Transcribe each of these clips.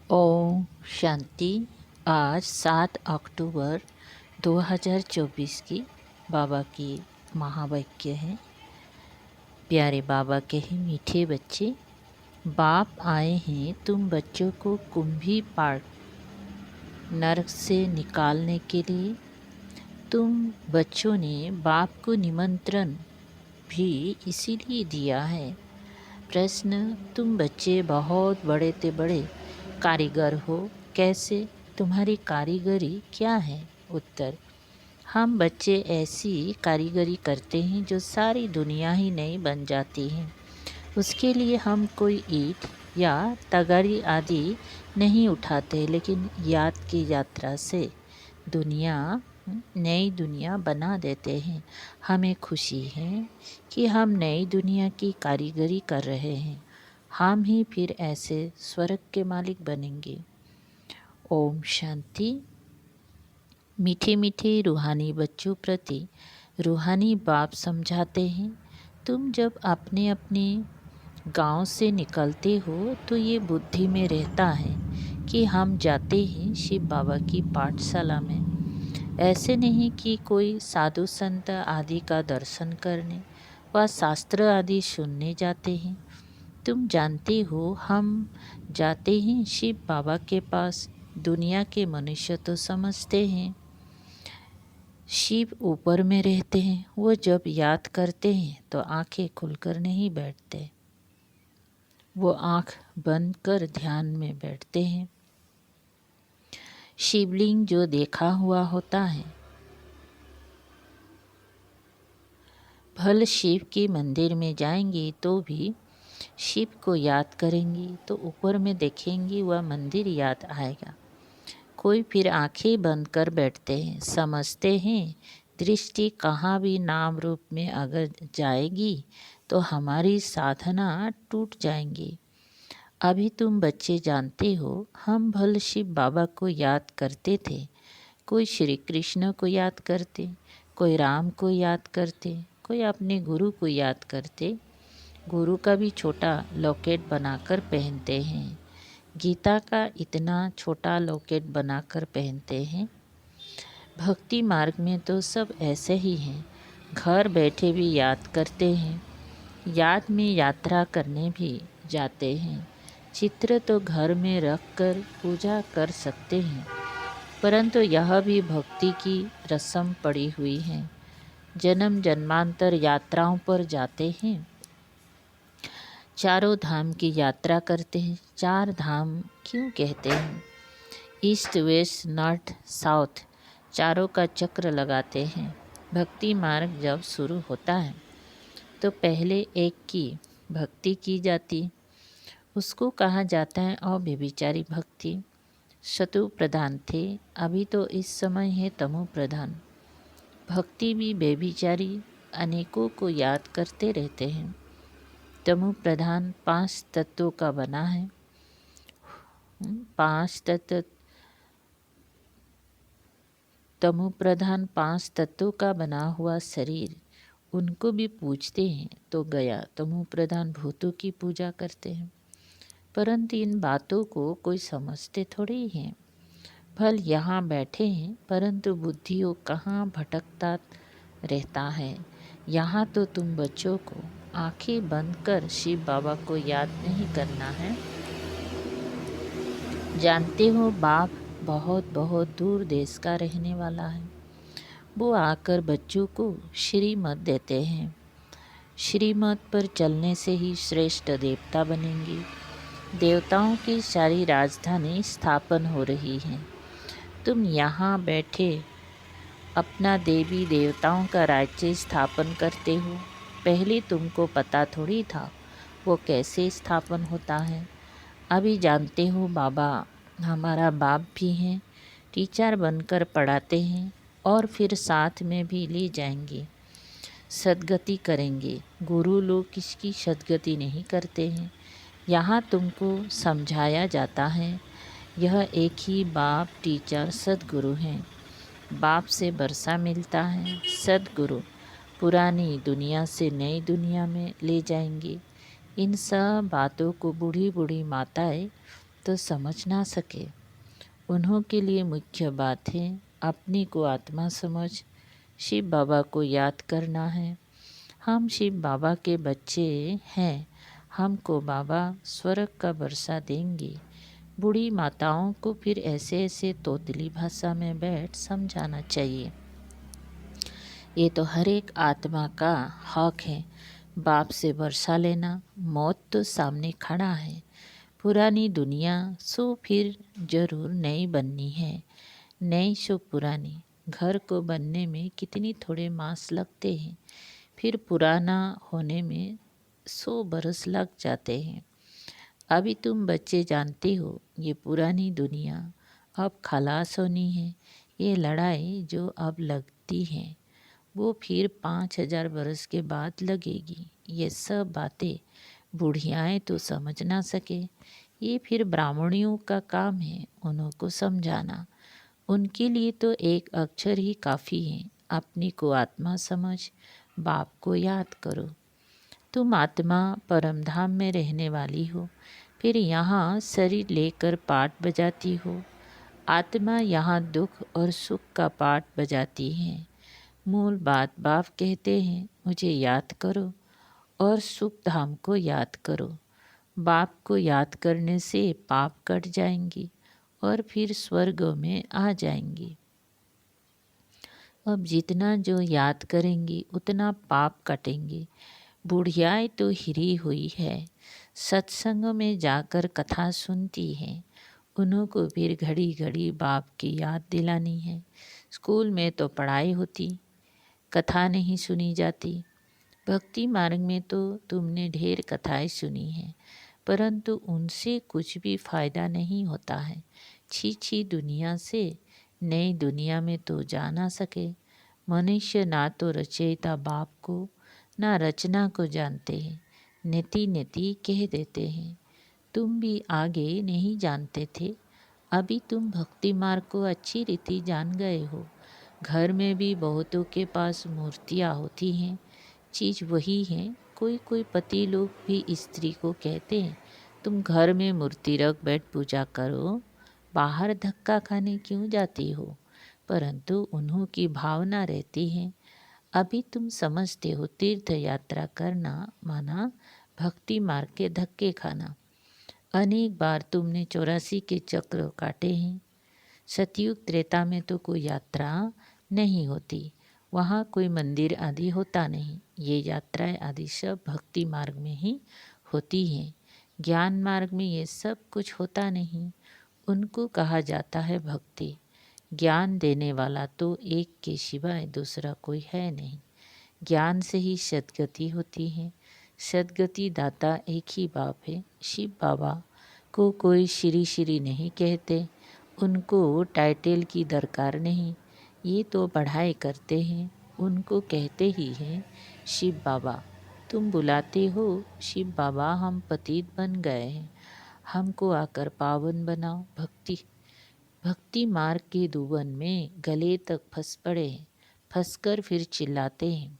ओम शांति। आज 7 अक्टूबर 2024 की बाबा की महावाक्य है। प्यारे बाबा के ही मीठे बच्चे, बाप आए हैं तुम बच्चों को कुंभी पाठ नरक से निकालने के लिए। तुम बच्चों ने बाप को निमंत्रण भी इसीलिए दिया है। प्रश्न, तुम बच्चे बहुत बड़े ते बड़े कारीगर हो, कैसे? तुम्हारी कारीगरी क्या है? उत्तर, हम बच्चे ऐसी कारीगरी करते हैं जो सारी दुनिया ही नई बन जाती है। उसके लिए हम कोई ईंट या तगारी आदि नहीं उठाते, लेकिन याद की यात्रा से नई दुनिया बना देते हैं। हमें खुशी है कि हम नई दुनिया की कारीगरी कर रहे हैं। हम ही फिर ऐसे स्वर्ग के मालिक बनेंगे। ओम शांति। मीठे मीठे रूहानी बच्चों प्रति रूहानी बाप समझाते हैं, तुम जब अपने अपने गांव से निकलते हो तो ये बुद्धि में रहता है कि हम जाते हैं शिव बाबा की पाठशाला में। ऐसे नहीं कि कोई साधु संत आदि का दर्शन करने व शास्त्र आदि सुनने जाते हैं। तुम जानते हो हम जाते हैं शिव बाबा के पास। दुनिया के मनुष्य तो समझते हैं शिव ऊपर में रहते हैं। वो जब याद करते हैं तो आंखें खुलकर नहीं बैठते, वो आंख बंद कर ध्यान में बैठते हैं। शिवलिंग जो देखा हुआ होता है, भल शिव के मंदिर में जाएंगे तो भी शिव को याद करेंगी तो ऊपर में देखेंगी वह मंदिर याद आएगा। कोई फिर आंखें बंद कर बैठते हैं, समझते हैं दृष्टि कहाँ भी नाम रूप में अगर जाएगी तो हमारी साधना टूट जाएंगी। अभी तुम बच्चे जानते हो हम भल शिव बाबा को याद करते थे। कोई श्री कृष्ण को याद करते, कोई राम को याद करते, कोई अपने गुरु को याद करते। गुरु का भी छोटा लॉकेट बनाकर पहनते हैं। गीता का इतना छोटा लॉकेट बनाकर पहनते हैं। भक्ति मार्ग में तो सब ऐसे ही हैं, घर बैठे भी याद करते हैं, याद में यात्रा करने भी जाते हैं। चित्र तो घर में रख कर पूजा कर सकते हैं, परंतु यह भी भक्ति की रस्म पड़ी हुई है। जन्म जन्मांतर यात्राओं पर जाते हैं, चारों धाम की यात्रा करते हैं। 4 धाम क्यों कहते हैं? ईस्ट वेस्ट नॉर्थ साउथ चारों का चक्र लगाते हैं। भक्ति मार्ग जब शुरू होता है तो पहले एक की भक्ति की जाती, उसको कहा जाता है अव्यभिचारी भक्ति। शत्रु प्रधान थे, अभी तो इस समय है तमो प्रधान। भक्ति भी व्यभिचारी अनेकों को याद करते रहते हैं। तमो प्रधान 5 तत्वों का बना है। 5 तत्व तमो प्रधान 5 तत्वों का बना हुआ शरीर, उनको भी पूजते हैं तो गया तमो प्रधान भूतों की पूजा करते हैं। परंतु इन बातों को कोई समझते थोड़ी हैं। भल यहाँ बैठे हैं परंतु बुद्धियों कहाँ भटकता रहता है। यहाँ तो तुम बच्चों को आंखें बंद कर शिव बाबा को याद नहीं करना है। जानते हो बाप बहुत बहुत दूर देश का रहने वाला है। वो आकर बच्चों को श्रीमत देते हैं। श्रीमत पर चलने से ही श्रेष्ठ देवता बनेंगे। देवताओं की सारी राजधानी स्थापन हो रही है। तुम यहाँ बैठे अपना देवी देवताओं का राज्य स्थापन करते हो। पहले तुमको पता थोड़ी था वो कैसे स्थापन होता है। अभी जानते हो बाबा हमारा बाप भी हैं, टीचर बनकर पढ़ाते हैं और फिर साथ में भी ले जाएंगे, सद्गति करेंगे। गुरु लोग किसकी सद्गति नहीं करते हैं। यहाँ तुमको समझाया जाता है यह एक ही बाप टीचर सद्गुरु हैं। बाप से वर्षा मिलता है, सद्गुरु पुरानी दुनिया से नई दुनिया में ले जाएंगे। इन सब बातों को बूढ़ी बूढ़ी माताएं तो समझ ना सके। उन्हों के लिए मुख्य बात है अपने को आत्मा समझ, शिव बाबा को याद करना है। हम शिव बाबा के बच्चे हैं, हमको बाबा स्वर्ग का वर्षा देंगे। बूढ़ी माताओं को फिर ऐसे ऐसे तोतली भाषा में बैठ समझाना चाहिए। ये तो हर एक आत्मा का हक है बाप से वर्षा लेना। मौत तो सामने खड़ा है। पुरानी दुनिया सो फिर जरूर नई बननी है, नई सो पुरानी। घर को बनने में कितनी थोड़े मास लगते हैं, फिर पुराना होने में 100 बरस लग जाते हैं। अभी तुम बच्चे जानते हो ये पुरानी दुनिया अब खलास होनी है। ये लड़ाई जो अब लगती है वो फिर 5000 बरस के बाद लगेगी। ये सब बातें बुढ़ियाएँ तो समझ ना सके, ये फिर ब्राह्मणियों का काम है उन्हों को समझाना। उनके लिए तो एक अक्षर ही काफ़ी है। अपनी को आत्मा समझ, बाप को याद करो। तुम आत्मा परमधाम में रहने वाली हो, फिर यहाँ शरीर लेकर पाठ बजाती हो। आत्मा यहाँ दुख और सुख का पाठ बजाती है। मूल बात बाप कहते हैं मुझे याद करो और सुख धाम को याद करो। बाप को याद करने से पाप कट जाएंगी और फिर स्वर्ग में आ जाएंगी। अब जितना जो याद करेंगी उतना पाप कटेंगे। बुढ़ियाई तो हिरी हुई है, सत्संग में जाकर कथा सुनती है। उन्हों को फिर घड़ी घड़ी बाप की याद दिलानी है। स्कूल में तो पढ़ाई होती, कथा नहीं सुनी जाती। भक्ति मार्ग में तो तुमने ढेर कथाएं सुनी हैं, परंतु उनसे कुछ भी फायदा नहीं होता है। छी दुनिया से नई दुनिया में तो जा ना सके। मनुष्य ना तो रचयिता बाप को ना रचना को जानते हैं, नीति नीति कह देते हैं। तुम भी आगे नहीं जानते थे, अभी तुम भक्ति मार्ग को अच्छी रीति जान गए हो। घर में भी बहुतों के पास मूर्तियाँ होती हैं, चीज़ वही है। कोई कोई पति लोग भी स्त्री को कहते हैं तुम घर में मूर्ति रख बैठ पूजा करो, बाहर धक्का खाने क्यों जाती हो। परंतु उन्हों की भावना रहती है। अभी तुम समझते हो तीर्थ यात्रा करना माना भक्ति मार्ग के धक्के खाना। अनेक बार तुमने 84 के चक्र काटे हैं। सतयुग त्रेता में तो कोई यात्रा नहीं होती, वहाँ कोई मंदिर आदि होता नहीं। ये यात्राएं आदि सब भक्ति मार्ग में ही होती हैं। ज्ञान मार्ग में ये सब कुछ होता नहीं, उनको कहा जाता है भक्ति। ज्ञान देने वाला तो एक के सिवाय दूसरा कोई है नहीं। ज्ञान से ही सद्गति होती है। सद्गति दाता एक ही बाप है। शिव बाबा को कोई श्री श्री नहीं कहते, उनको टाइटल की दरकार नहीं। ये तो पढ़ाई करते हैं, उनको कहते ही हैं शिव बाबा। तुम बुलाते हो शिव बाबा, हम पतित बन गए हैं, हमको आकर पावन बनाओ। भक्ति मार्ग के दुबन में गले तक फंस पड़े हैं, फंसकर फिर चिल्लाते हैं।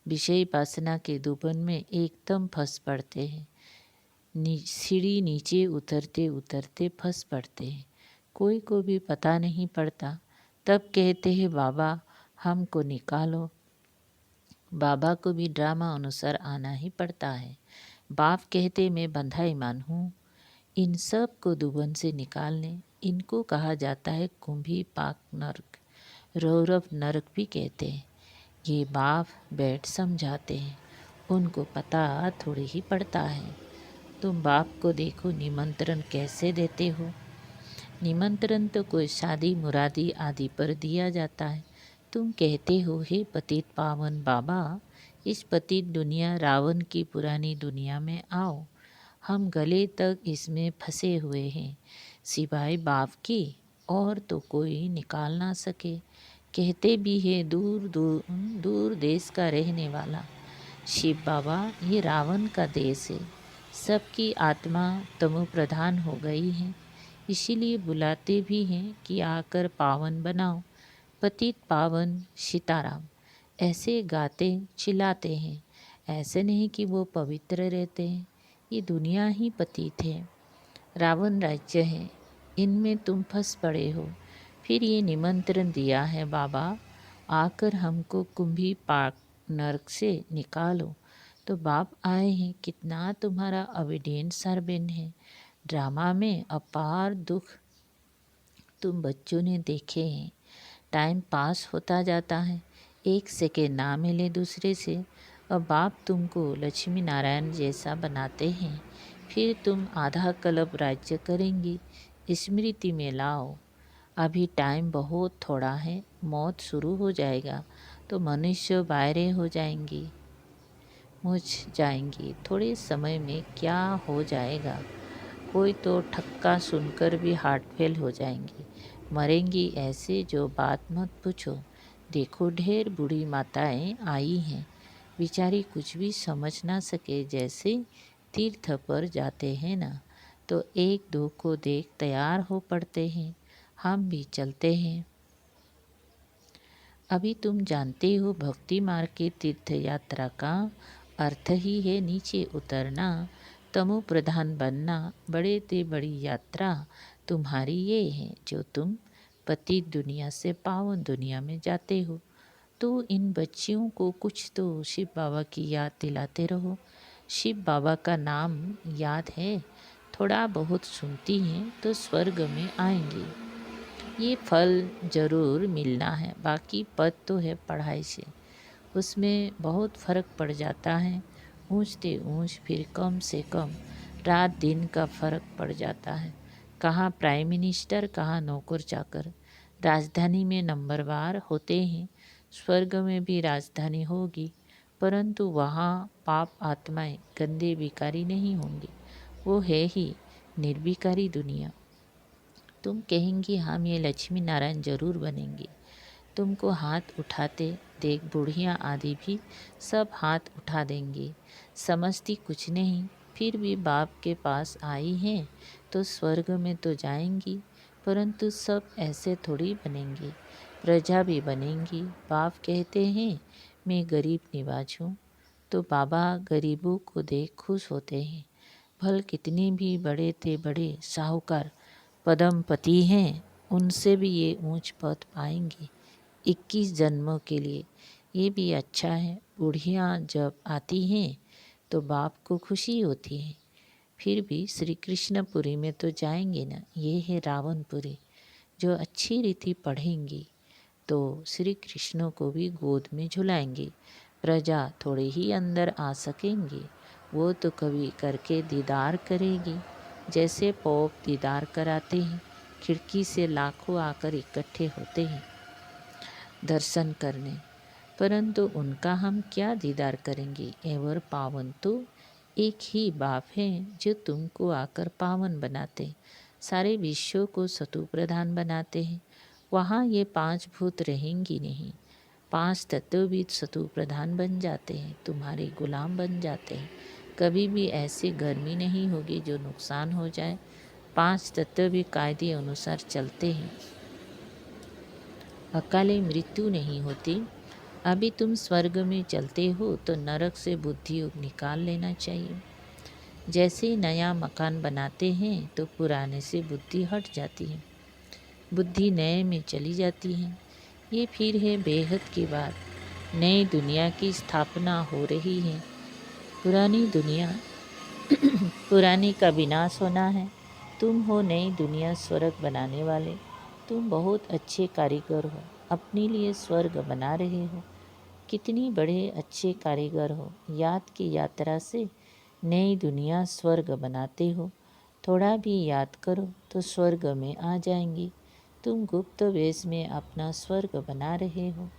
विषय वासना के दुबन में एकदम फंस पड़ते हैं, सीढ़ी नीचे उतरते उतरते फंस पड़ते हैं। कोई को भी पता नहीं पड़ता, तब कहते हैं बाबा हमको निकालो। बाबा को भी ड्रामा अनुसार आना ही पड़ता है। बाप कहते मैं बंधाईमान हूँ, इन सब को दुबन से निकालने। इनको कहा जाता है कुंभी पाक नरक, रौरव नरक भी कहते हैं। ये बाप बैठ समझाते हैं, उनको पता थोड़ी ही पड़ता है। तुम बाप को देखो निमंत्रण कैसे देते हो। निमंत्रण तो कोई शादी मुरादी आदि पर दिया जाता है। तुम कहते हो हे पतित पावन बाबा, इस पतित दुनिया रावण की पुरानी दुनिया में आओ। हम गले तक इसमें फंसे हुए हैं, सिवाय बाप की और तो कोई निकाल ना सके। कहते भी है दूर दूर दूर देश का रहने वाला शिव बाबा, ये रावण का देश है। सबकी आत्मा तमो प्रधान हो गई है, इसीलिए बुलाते भी हैं कि आकर पावन बनाओ। पतित पावन सीताराम ऐसे गाते चिल्लाते हैं। ऐसे नहीं कि वो पवित्र रहते हैं, ये दुनिया ही पतित है। रावण राज्य है, इनमें तुम फंस पड़े हो। फिर ये निमंत्रण दिया है बाबा, आकर हमको कुंभी पाक नरक से निकालो। तो बाप आए हैं, कितना तुम्हारा अविडेंट सरबेन है। ड्रामा में अपार दुख तुम बच्चों ने देखे हैं। टाइम पास होता जाता है, एक सेकेंड ना मिले दूसरे से, और बाप तुमको लक्ष्मी नारायण जैसा बनाते हैं। फिर तुम आधा कल्प राज्य करेंगी। स्मृति में लाओ, अभी टाइम बहुत थोड़ा है, मौत शुरू हो जाएगा तो मनुष्य बायरे हो जाएंगी, मुझ जाएंगी। थोड़े समय में क्या हो जाएगा, कोई तो ठक्का सुनकर भी हार्ट फेल हो जाएंगी, मरेंगी ऐसे जो बात मत पूछो। देखो ढेर बूढ़ी माताएं आई हैं, बेचारी कुछ भी समझ ना सके, जैसे तीर्थ पर जाते हैं ना, तो एक दो को देख तैयार हो पड़ते हैं, हम भी चलते हैं। अभी तुम जानते हो भक्ति मार्ग की तीर्थ यात्रा का अर्थ ही है नीचे उतरना, तमो प्रधान बनना। बड़े ते बड़ी यात्रा तुम्हारी ये है, जो तुम पति दुनिया से पावन दुनिया में जाते हो। तो इन बच्चियों को कुछ तो शिव बाबा की याद दिलाते रहो। शिव बाबा का नाम याद है, थोड़ा बहुत सुनती हैं तो स्वर्ग में आएंगी। ये फल ज़रूर मिलना है, बाकी पद तो है पढ़ाई से, उसमें बहुत फ़र्क पड़ जाता है। ऊँचते ऊँच फिर कम से कम रात दिन का फ़र्क पड़ जाता है। कहाँ प्राइम मिनिस्टर, कहाँ नौकर चाकर। राजधानी में नंबरवार होते हैं, स्वर्ग में भी राजधानी होगी, परंतु वहाँ पाप आत्माएं गंदे भिखारी नहीं होंगे, वो है ही निर्भिकारी दुनिया। तुम कहेंगी हम ये लक्ष्मी नारायण जरूर बनेंगे। तुमको हाथ उठाते देख बूढ़ियाँ आदि भी सब हाथ उठा देंगी, समझती कुछ नहीं, फिर भी बाप के पास आई हैं तो स्वर्ग में तो जाएंगी, परंतु सब ऐसे थोड़ी बनेंगी, प्रजा भी बनेंगी। बाप कहते हैं मैं गरीब निवाज हूँ, तो बाबा गरीबों को देख खुश होते हैं। भल कितने भी बड़े थे बड़े साहूकार पदमपति हैं, उनसे भी ये ऊंच पद पाएंगे 21 जन्मों के लिए। ये भी अच्छा है। बूढ़ियाँ जब आती हैं तो बाप को खुशी होती है। फिर भी श्री कृष्णपुरी में तो जाएंगे ना, ये है रावणपुरी। जो अच्छी रीति पढ़ेंगी तो श्री कृष्ण को भी गोद में झुलाएंगे। प्रजा थोड़े ही अंदर आ सकेंगे, वो तो कभी करके दीदार करेगी, जैसे पोप दीदार कराते हैं। खिड़की से लाखों आकर इकट्ठे होते हैं दर्शन करने, परंतु उनका हम क्या दीदार करेंगे। एवर पावन तो एक ही बाप है, जो तुमको आकर पावन बनाते, सारे विश्व को सतु प्रधान बनाते हैं। वहाँ ये 5 भूत रहेंगी नहीं, 5 तत्व भी सतु प्रधान बन जाते हैं, तुम्हारे गुलाम बन जाते हैं। कभी भी ऐसी गर्मी नहीं होगी जो नुकसान हो जाए। 5 तत्व भी कायदे अनुसार चलते हैं, अकाले मृत्यु नहीं होती। अभी तुम स्वर्ग में चलते हो तो नरक से बुद्धि निकाल लेना चाहिए। जैसे नया मकान बनाते हैं तो पुराने से बुद्धि हट जाती है, बुद्धि नए में चली जाती है। ये फिर है बेहद की बात, नई दुनिया की स्थापना हो रही है। पुरानी दुनिया पुरानी का विनाश होना है। तुम हो नई दुनिया स्वर्ग बनाने वाले। तुम बहुत अच्छे कारीगर हो, अपने लिए स्वर्ग बना रहे हो। कितनी बड़े अच्छे कारीगर हो, याद की यात्रा से नई दुनिया स्वर्ग बनाते हो। थोड़ा भी याद करो तो स्वर्ग में आ जाएंगी। तुम गुप्त वेश में अपना स्वर्ग बना रहे हो।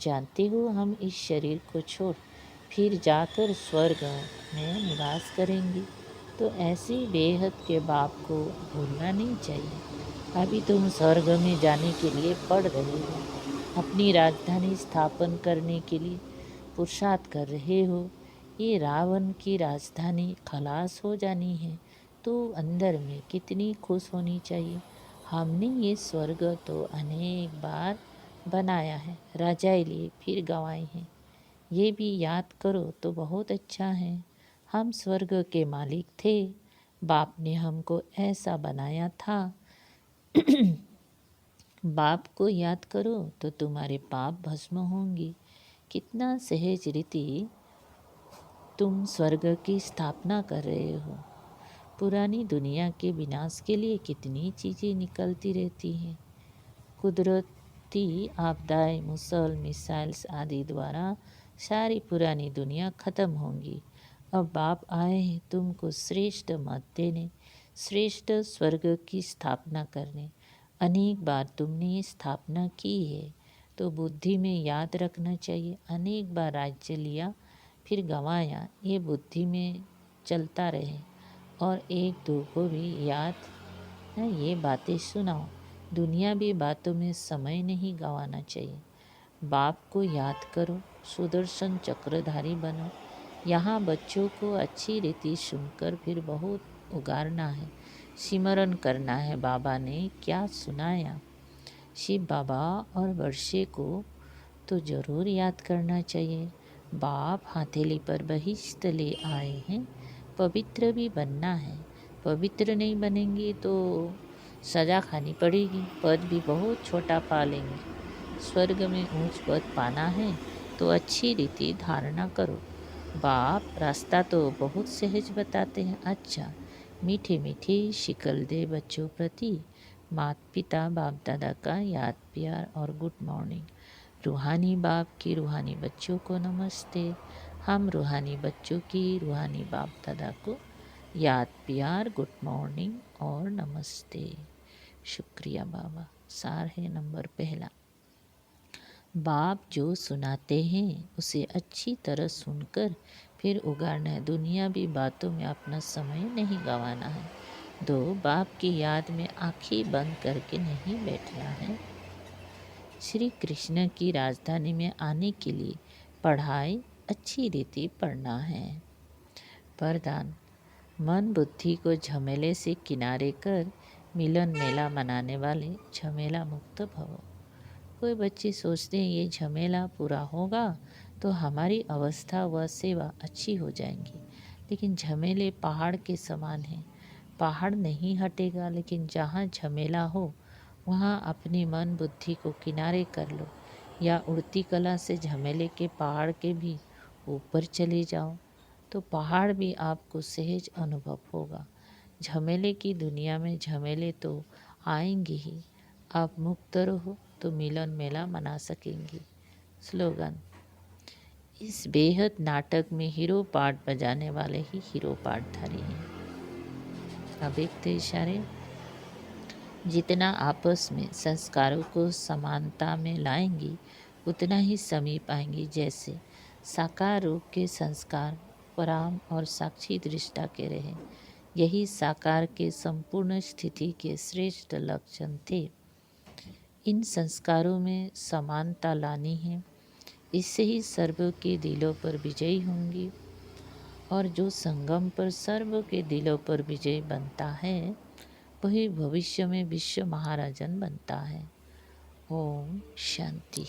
जानते हो हम इस शरीर को छोड़ फिर जाकर स्वर्ग में निवास करेंगे, तो ऐसे बेहद के बाप को भूलना नहीं चाहिए। अभी तुम स्वर्ग में जाने के लिए पढ़ रहे हो, अपनी राजधानी स्थापन करने के लिए पुरुषार्थ कर रहे हो। ये रावण की राजधानी खलास हो जानी है तो अंदर में कितनी खुश होनी चाहिए। हमने ये स्वर्ग तो अनेक बार बनाया है, राजाए लिए फिर गंवाए हैं। ये भी याद करो तो बहुत अच्छा है। हम स्वर्ग के मालिक थे, बाप ने हमको ऐसा बनाया था। बाप को याद करो तो तुम्हारे पाप भस्म होंगे। कितना सहज रीति तुम स्वर्ग की स्थापना कर रहे हो। पुरानी दुनिया के विनाश के लिए कितनी चीज़ें निकलती रहती हैं। कुदरती आपदाएं, मुसल, मिसाइल्स आदि द्वारा सारी पुरानी दुनिया खत्म होंगी। अब बाप आए हैं तुमको श्रेष्ठ मत देने, श्रेष्ठ स्वर्ग की स्थापना करने। अनेक बार तुमने ये स्थापना की है तो बुद्धि में याद रखना चाहिए। अनेक बार राज्य लिया फिर गंवाया, ये बुद्धि में चलता रहे और एक दो को भी याद है ये बातें सुनाओ। दुनिया भी बातों में समय नहीं गंवाना चाहिए। बाप को याद करो, सुदर्शन चक्रधारी बनो। यहाँ बच्चों को अच्छी रीति सुनकर फिर बहुत उगारना है, सिमरन करना है। बाबा ने क्या सुनाया, शिव बाबा और वर्षे को तो ज़रूर याद करना चाहिए। बाप हथेली पर बहिश्त ले आए हैं, पवित्र भी बनना है। पवित्र नहीं बनेंगे तो सज़ा खानी पड़ेगी, पद भी बहुत छोटा पा लेंगे। स्वर्ग में ऊंच पद पाना है तो अच्छी रीति धारणा करो। बाप रास्ता तो बहुत सहज बताते हैं। अच्छा, मीठे मीठे शिकल दे बच्चों प्रति माता पिता बाप दादा का याद प्यार और गुड मॉर्निंग। रूहानी बाप की रूहानी बच्चों को नमस्ते। हम रूहानी बच्चों की रूहानी बाप दादा को याद प्यार गुड मॉर्निंग और नमस्ते। शुक्रिया बाबा। सार है नंबर पहला, बाप जो सुनाते हैं उसे अच्छी तरह सुनकर फिर उगारना है। दुनिया भी बातों में अपना समय नहीं गंवाना है। दो, बाप की याद में आंखें बंद करके नहीं बैठना है। श्री कृष्ण की राजधानी में आने के लिए पढ़ाई अच्छी रीति पढ़ना है। वरदान, मन बुद्धि को झमेले से किनारे कर मिलन मेला मनाने वाले झमेला मुक्त भवो। कोई बच्चे सोचते हैं ये झमेला पूरा होगा तो हमारी अवस्था व सेवा अच्छी हो जाएंगी, लेकिन झमेले पहाड़ के समान हैं। पहाड़ नहीं हटेगा, लेकिन जहाँ झमेला हो वहाँ अपनी मन बुद्धि को किनारे कर लो, या उड़ती कला से झमेले के पहाड़ के भी ऊपर चले जाओ तो पहाड़ भी आपको सहज अनुभव होगा। झमेले की दुनिया में झमेले तो आएंगे ही, आप मुक्त रहो तो मिलन मेला मना सकेंगे। स्लोगन, इस बेहद नाटक में हीरो पार्ट बजाने वाले ही हीरो पार्टधारी हैं। अब एक इशारे, जितना आपस में संस्कारों को समानता में लाएंगी उतना ही समीप आएंगी। जैसे साकार रूप के संस्कार पराम और साक्षी दृष्टा के रहे, यही साकार के संपूर्ण स्थिति के श्रेष्ठ लक्षण थे। इन संस्कारों में समानता लानी है, इससे ही सर्व के दिलों पर विजयी होंगी। और जो संगम पर सर्व के दिलों पर विजय बनता है वही भविष्य में विश्व महाराजन बनता है। ओम शांति।